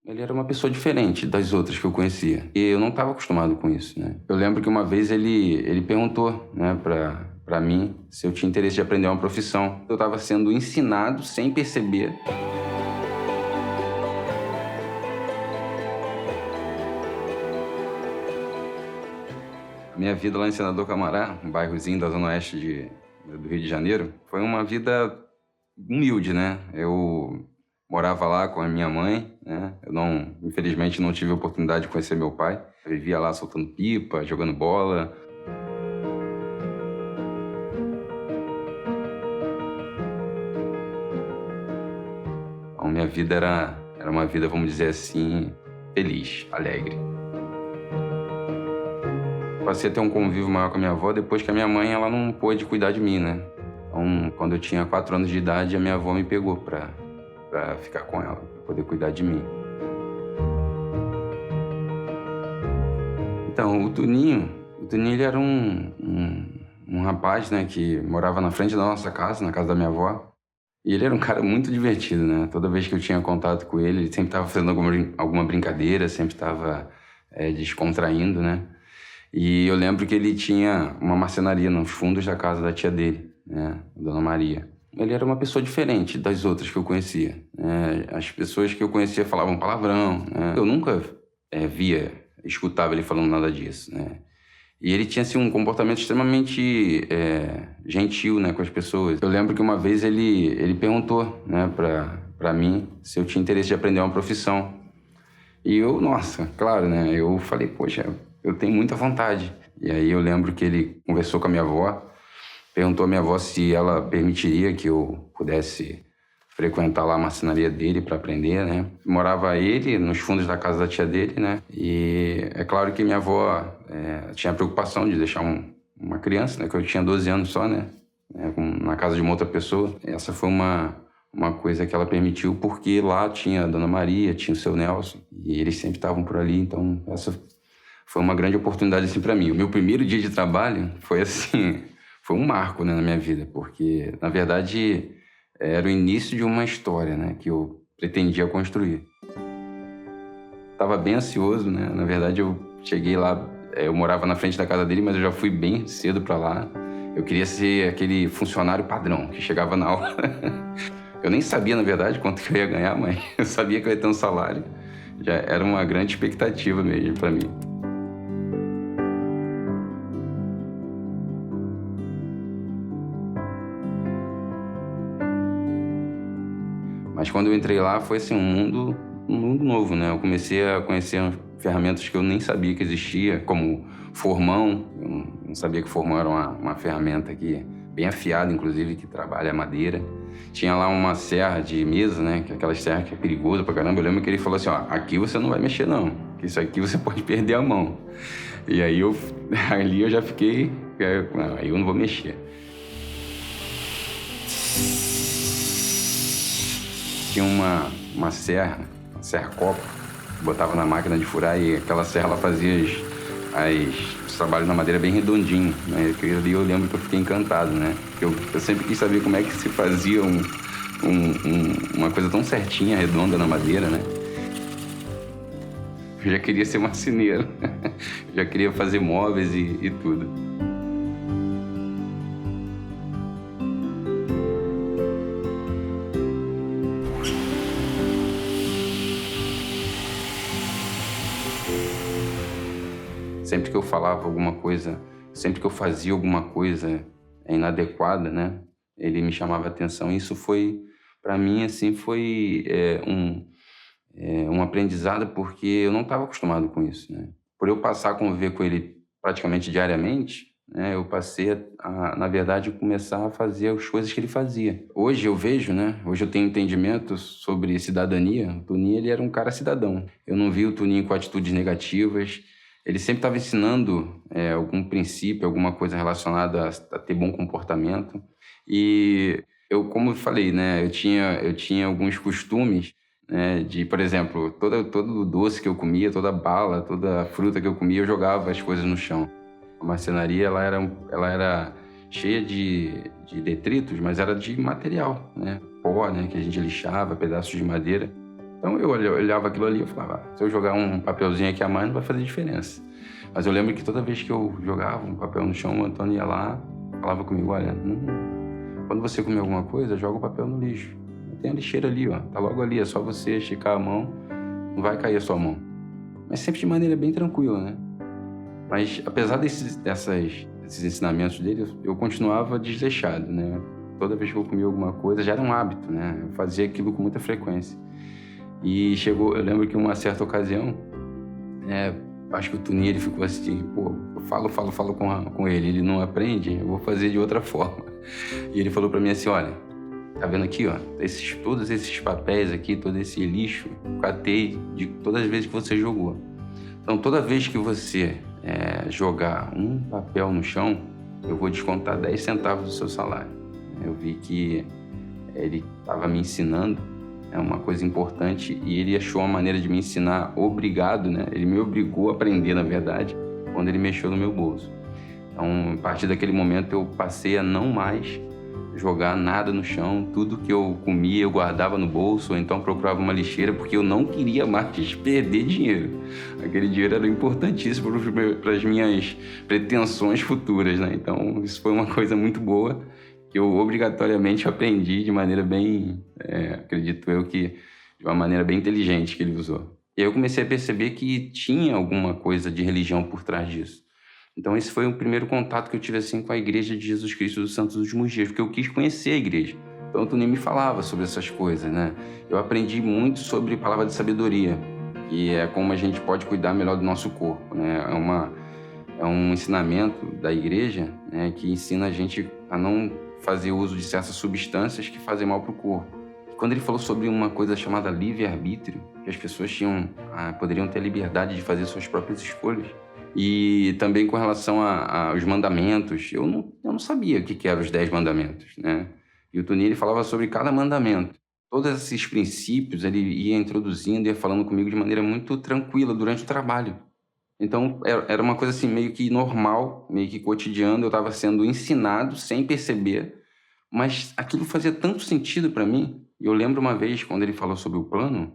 Ele era uma pessoa diferente das outras que eu conhecia. E eu não estava acostumado com isso, né? Eu lembro que uma vez ele perguntou, né, pra mim se eu tinha interesse de aprender uma profissão. Eu estava sendo ensinado sem perceber. A minha vida lá em Senador Camará, um bairrozinho da zona oeste do Rio de Janeiro, foi uma vida humilde, né? Eu morava lá com a minha mãe, né? Eu não, infelizmente, não tive a oportunidade de conhecer meu pai. Eu vivia lá soltando pipa, jogando bola. Então, minha vida era uma vida, vamos dizer assim, feliz, alegre. Passei a ter um convívio maior com a minha avó depois que a minha mãe ela não pôde cuidar de mim, né? Então, quando eu tinha 4 anos de idade, a minha avó me pegou pra ficar com ela, pra poder cuidar de mim. Então, o Tuninho ele era um rapaz, né, que morava na frente da nossa casa, na casa da minha avó. E ele era um cara muito divertido, né? Toda vez que eu tinha contato com ele sempre estava fazendo alguma brincadeira, sempre estava descontraindo, né? E eu lembro que ele tinha uma marcenaria nos fundos da casa da tia dele, né, Dona Maria. Ele era uma pessoa diferente das outras que eu conhecia, né? As pessoas que eu conhecia falavam palavrão, né? Eu nunca escutava ele falando nada disso, né? E ele tinha, assim, um comportamento extremamente gentil, né, com as pessoas. Eu lembro que uma vez ele perguntou, né, pra mim se eu tinha interesse de aprender uma profissão. E eu, nossa, claro, né, eu falei, poxa, eu tenho muita vontade. E aí eu lembro que ele conversou com a minha avó, perguntou à minha avó se ela permitiria que eu pudesse frequentar lá a marcenaria dele para aprender, né? Morava ele nos fundos da casa da tia dele, né? E é claro que minha avó tinha a preocupação de deixar uma criança, né? Que eu tinha 12 anos só, né? Na casa de uma outra pessoa. Essa foi uma coisa que ela permitiu porque lá tinha a Dona Maria, tinha o seu Nelson e eles sempre estavam por ali, então essa foi uma grande oportunidade assim para mim. O meu primeiro dia de trabalho foi assim, foi um marco, né, na minha vida, porque na verdade era o início de uma história, né, que eu pretendia construir. Tava bem ansioso, né? Na verdade eu cheguei lá, eu morava na frente da casa dele, mas eu já fui bem cedo para lá. Eu queria ser aquele funcionário padrão que chegava na hora. Eu nem sabia, na verdade, quanto que eu ia ganhar, mas eu sabia que eu ia ter um salário. Já era uma grande expectativa mesmo para mim. Mas quando eu entrei lá, foi assim, um mundo novo, né? Eu comecei a conhecer ferramentas que eu nem sabia que existia, como formão. Eu não sabia que formão era uma ferramenta que, bem afiada, inclusive, que trabalha a madeira. Tinha lá uma serra de mesa, né? Que é aquela serra que é perigosa pra caramba. Eu lembro que ele falou assim, ó, aqui você não vai mexer não, que isso aqui você pode perder a mão. E aí ali eu já fiquei, aí eu não vou mexer. Tinha uma serra copa, botava na máquina de furar e aquela serra ela fazia os trabalhos na madeira bem redondinho, né? Ali eu lembro que eu fiquei encantado, né? Eu sempre quis saber como é que se fazia uma coisa tão certinha, redonda na madeira, né? Eu já queria ser marceneiro, já queria fazer móveis e tudo. Sempre que eu falava alguma coisa, sempre que eu fazia alguma coisa inadequada, né? Ele me chamava a atenção. Isso foi, para mim, assim, foi um aprendizado porque eu não estava acostumado com isso, né? Por eu passar a conviver com ele praticamente diariamente, né? Eu passei na verdade, começar a fazer as coisas que ele fazia. Hoje eu vejo, né? Hoje eu tenho entendimento sobre cidadania. O Tuninho, ele era um cara cidadão. Eu não vi o Tuninho com atitudes negativas. Ele sempre estava ensinando algum princípio, alguma coisa relacionada a ter bom comportamento. E eu, como eu falei, né, eu tinha alguns costumes, né, por exemplo, todo doce que eu comia, toda bala, toda fruta que eu comia, eu jogava as coisas no chão. A marcenaria, ela era cheia de detritos, mas era de material, né, pó, né, que a gente lixava, pedaços de madeira. Então eu olhava aquilo ali e falava, se eu jogar um papelzinho aqui a mais não vai fazer diferença. Mas eu lembro que toda vez que eu jogava um papel no chão, o Antônio ia lá, falava comigo, olha, quando você comer alguma coisa, joga o papel no lixo. Tem a lixeira ali, ó, tá logo ali, é só você esticar a mão, não vai cair a sua mão. Mas sempre de maneira bem tranquila, né? Mas apesar desses ensinamentos dele, eu continuava desleixado, né? Toda vez que eu comia alguma coisa, já era um hábito, né? Eu fazia aquilo com muita frequência. E eu lembro que uma certa ocasião, acho que o Toninho, ele ficou assim, pô, eu falo com ele não aprende, eu vou fazer de outra forma. E ele falou pra mim assim, olha, tá vendo aqui, ó, todos esses papéis aqui, todo esse lixo, eu catei de todas as vezes que você jogou. Então, toda vez que você jogar um papel no chão, eu vou descontar 10 centavos do seu salário. Eu vi que ele estava me ensinando uma coisa importante e ele achou uma maneira de me ensinar obrigado, né? Ele me obrigou a aprender, na verdade, quando ele mexeu no meu bolso. Então, a partir daquele momento, eu passei a não mais jogar nada no chão. Tudo que eu comia, eu guardava no bolso, ou então procurava uma lixeira, porque eu não queria mais perder dinheiro. Aquele dinheiro era importantíssimo para as minhas pretensões futuras, né? Então, isso foi uma coisa muito boa, que eu obrigatoriamente aprendi de maneira bem, acredito eu que de uma maneira bem inteligente que ele usou. E aí eu comecei a perceber que tinha alguma coisa de religião por trás disso. Então esse foi o primeiro contato que eu tive assim com a Igreja de Jesus Cristo dos Santos Últimos Dias, porque eu quis conhecer a igreja. Então o Toninho me falava sobre essas coisas, né? Eu aprendi muito sobre palavra de sabedoria, que é como a gente pode cuidar melhor do nosso corpo, né? É um ensinamento da igreja, né, que ensina a gente a não fazer uso de certas substâncias que fazem mal para o corpo. E quando ele falou sobre uma coisa chamada livre-arbítrio, que as pessoas poderiam ter a liberdade de fazer suas próprias escolhas, e também com relação aos mandamentos, eu não sabia o que eram os 10 mandamentos, né? E o Toninho, ele falava sobre cada mandamento. Todos esses princípios ele ia introduzindo, ia falando comigo de maneira muito tranquila durante o trabalho. Então, era uma coisa assim, meio que normal, meio que cotidiana. Eu estava sendo ensinado sem perceber, mas aquilo fazia tanto sentido para mim. E eu lembro uma vez, quando ele falou sobre o plano,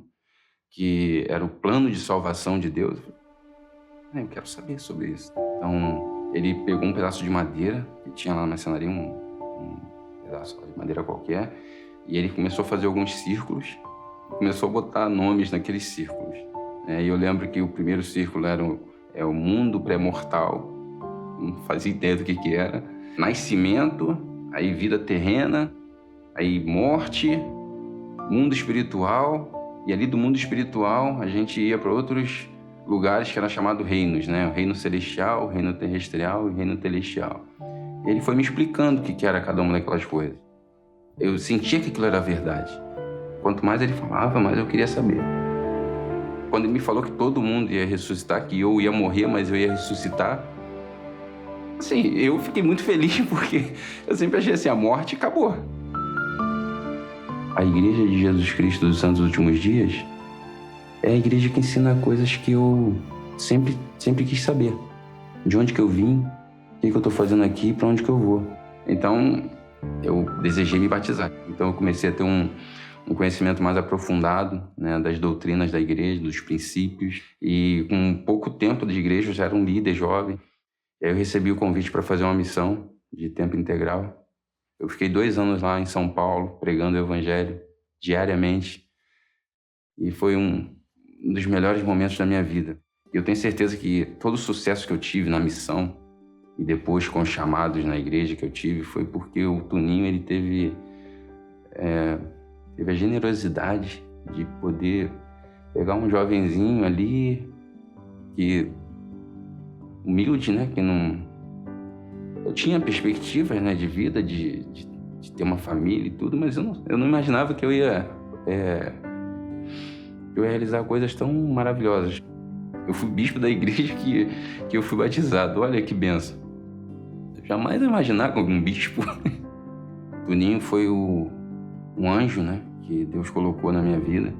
que era o plano de salvação de Deus, eu quero saber sobre isso. Então, ele pegou um pedaço de madeira, que tinha lá na marcenaria, um pedaço de madeira qualquer, e ele começou a fazer alguns círculos, e começou a botar nomes naqueles círculos. E eu lembro que o primeiro círculo era o mundo pré-mortal, não fazia ideia do que era. Nascimento, aí vida terrena, aí morte, mundo espiritual, e ali do mundo espiritual a gente ia para outros lugares que eram chamados reinos, né? O reino celestial, o reino terrestrial e o reino celestial. Ele foi me explicando o que era cada uma daquelas coisas. Eu sentia que aquilo era verdade. Quanto mais ele falava, mais eu queria saber. Quando ele me falou que todo mundo ia ressuscitar, que eu ia morrer, mas eu ia ressuscitar, assim, eu fiquei muito feliz porque eu sempre achei assim, a morte acabou. A Igreja de Jesus Cristo dos Santos Últimos Dias é a igreja que ensina coisas que eu sempre quis saber. De onde que eu vim, o que eu estou fazendo aqui e para onde que eu vou. Então, eu desejei me batizar. Então, eu comecei a ter um conhecimento mais aprofundado, né, das doutrinas da igreja, dos princípios. E com pouco tempo de igreja, eu já era um líder jovem. E aí eu recebi o convite para fazer uma missão de tempo integral. Eu fiquei 2 anos lá em São Paulo, pregando o evangelho diariamente. E foi um dos melhores momentos da minha vida. E eu tenho certeza que todo o sucesso que eu tive na missão e depois com os chamados na igreja que eu tive foi porque o Toninho, ele teve a generosidade de poder pegar um jovenzinho ali que humilde, né, que não... Eu tinha perspectivas, né, de vida, de ter uma família e tudo, mas eu não imaginava que eu ia realizar coisas tão maravilhosas. Eu fui bispo da igreja que eu fui batizado. Olha que benção. Eu jamais ia imaginar como um bispo. Toninho foi um anjo, né, que Deus colocou na minha vida.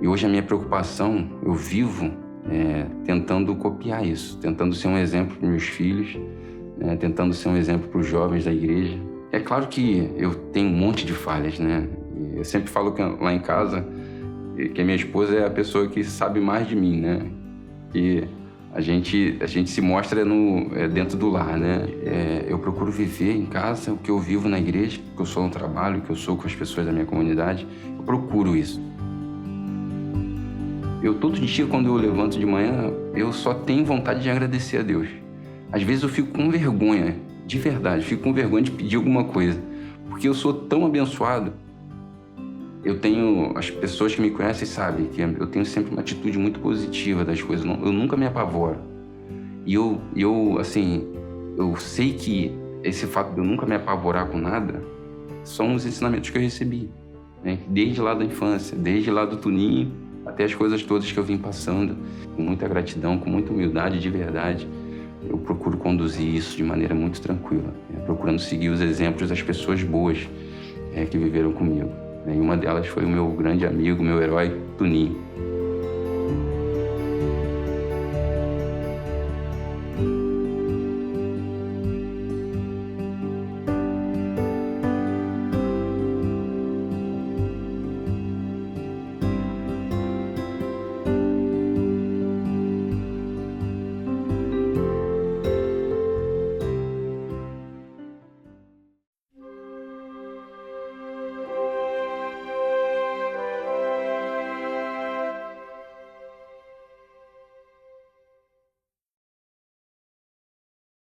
E hoje a minha preocupação, eu vivo tentando copiar isso, tentando ser um exemplo para meus filhos, tentando ser um exemplo para os jovens da igreja. É claro que eu tenho um monte de falhas, né? Eu sempre falo que lá em casa que a minha esposa é a pessoa que sabe mais de mim, né? Que a gente se mostra dentro do lar, né? Eu procuro viver em casa o que eu vivo na igreja, o que eu sou no trabalho, o que eu sou com as pessoas da minha comunidade. Eu procuro isso. Todo dia, quando eu levanto de manhã, eu só tenho vontade de agradecer a Deus. Às vezes eu fico com vergonha, de verdade, fico com vergonha de pedir alguma coisa, porque eu sou tão abençoado. As pessoas que me conhecem sabem que eu tenho sempre uma atitude muito positiva das coisas, eu nunca me apavoro. E eu sei que esse fato de eu nunca me apavorar com nada são os ensinamentos que eu recebi, né? Desde lá da infância, desde lá do Tuninho, até as coisas todas que eu vim passando, com muita gratidão, com muita humildade, de verdade. Eu procuro conduzir isso de maneira muito tranquila, né? Procurando seguir os exemplos das pessoas boas que viveram comigo. E uma delas foi o meu grande amigo, meu herói, Tuninho.